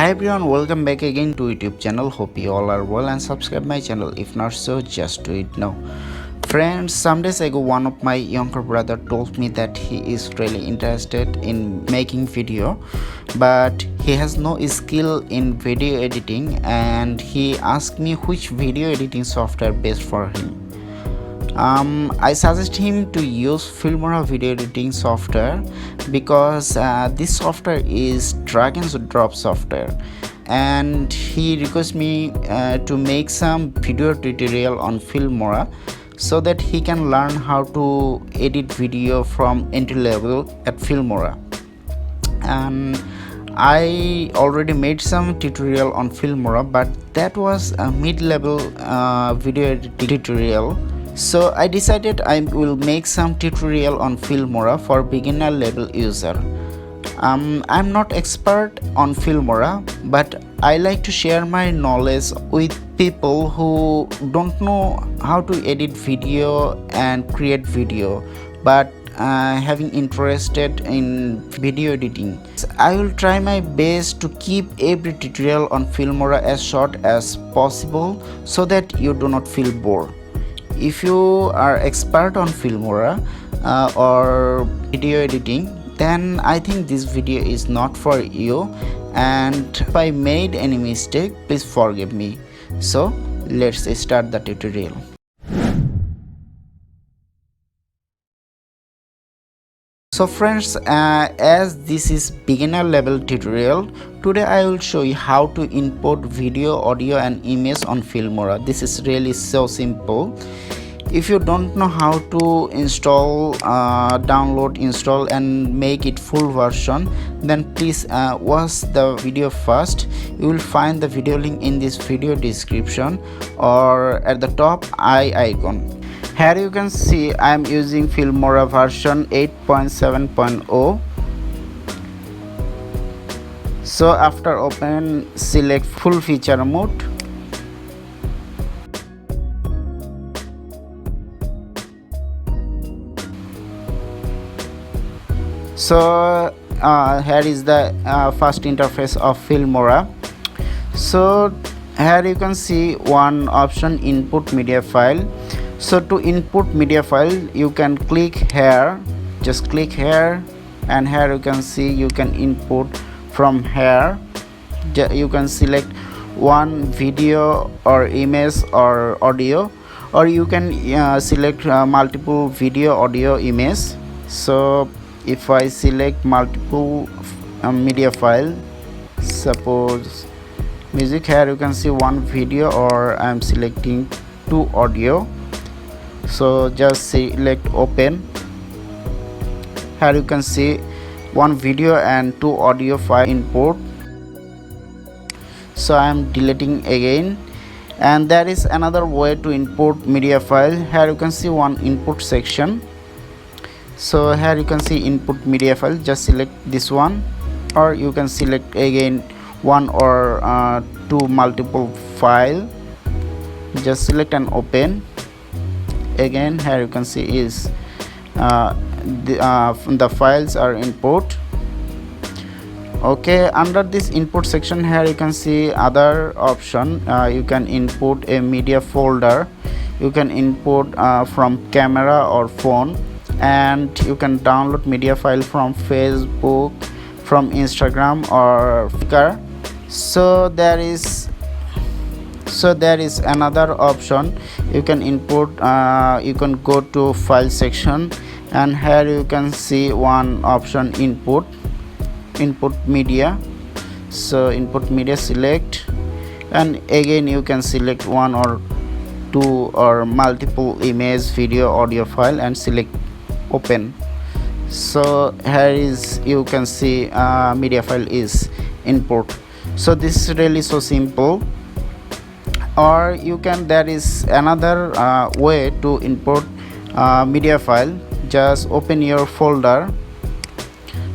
Hi everyone, welcome back again to YouTube channel. Hope you all are well and subscribe my channel. If not so, just do it now. Friends, some days ago one of my younger brother told me that he is really interested in making video, but he has no skill in video editing, and he asked me which video editing software best for him. I suggest him to use Filmora video editing software because this software is drag and drop software, and he requests me to make some video tutorial on Filmora so that he can learn how to edit video from entry level at Filmora. And I already made some tutorial on Filmora, but that was a mid-level video editing tutorial. So I decided I will make some tutorial on Filmora for beginner level user. I'm not expert on Filmora, but I like to share my knowledge with people who don't know how to edit video and create video, but having interested in video editing. I will try my best to keep every tutorial on Filmora as short as possible so that you do not feel bored. If you are expert on Filmora or video editing, then I think this video is not for you, and if I made any mistake, please forgive me. So let's start the tutorial. So friends, as this is beginner level tutorial, today I will show you how to import video, audio and image on Filmora. This is really so simple. If you don't know how to install, download, install and make it full version, then please watch the video first. You will find the video link in this video description or at the top eye icon. Here you can see I am using Filmora version 8.7.0. So after open, select full feature mode. So here is the first interface of Filmora. So here you can see one option, input media file. So to input media file, you can click here, just click here, and here you can see you can input from here. You can select one video or image or audio, or you can select multiple video, audio, image. So if I select multiple media file, suppose music, here you can see one video, or I am selecting two audio. So just select open. Here you can see one video and two audio file import. So I am deleting again, and there is another way to import media file. Here you can see one input section. So here you can see input media file, just select this one, or you can select again one or two multiple file, just select and open. Again here you can see is the files are import. Okay, under this input section, here you can see other option. You can input a media folder, you can import from camera or phone, and you can download media file from Facebook, from Instagram or Flickr. So there is another option. You can import, you can go to file section, and here you can see one option, input media. So input media, select, and again you can select one or two or multiple image, video, audio file and select open. So here is, you can see media file is import. So this is really so simple. Or you can, there is another way to import media file. Just open your folder.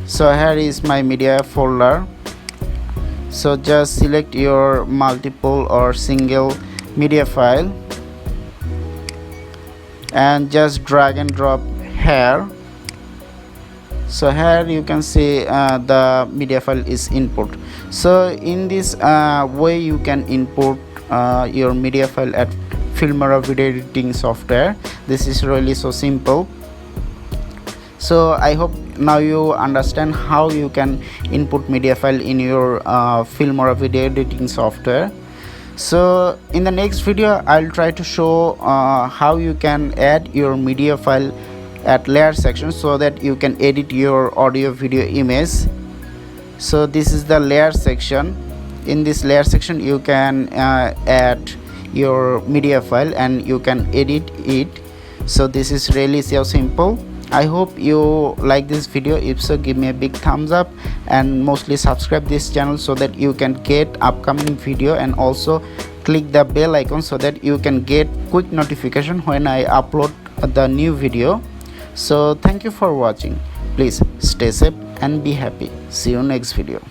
So here is my media folder. So just select your multiple or single media file and just drag and drop here. So here you can see the media file is input. So in this way you can input your media file at Filmora video editing software. This is really so simple. So I hope now you understand how you can input media file in your Filmora video editing software. So in the next video I'll try to show how you can add your media file at layer section so that you can edit your audio video image. So this is the layer section. In this layer section you can add your media file and you can edit it. So this is really so simple. I hope you like this video. If so, give me a big thumbs up and mostly subscribe this channel so that you can get upcoming video, and also click the bell icon so that you can get quick notification when I upload the new video. So thank you for watching. Please stay safe and be happy. See you next video.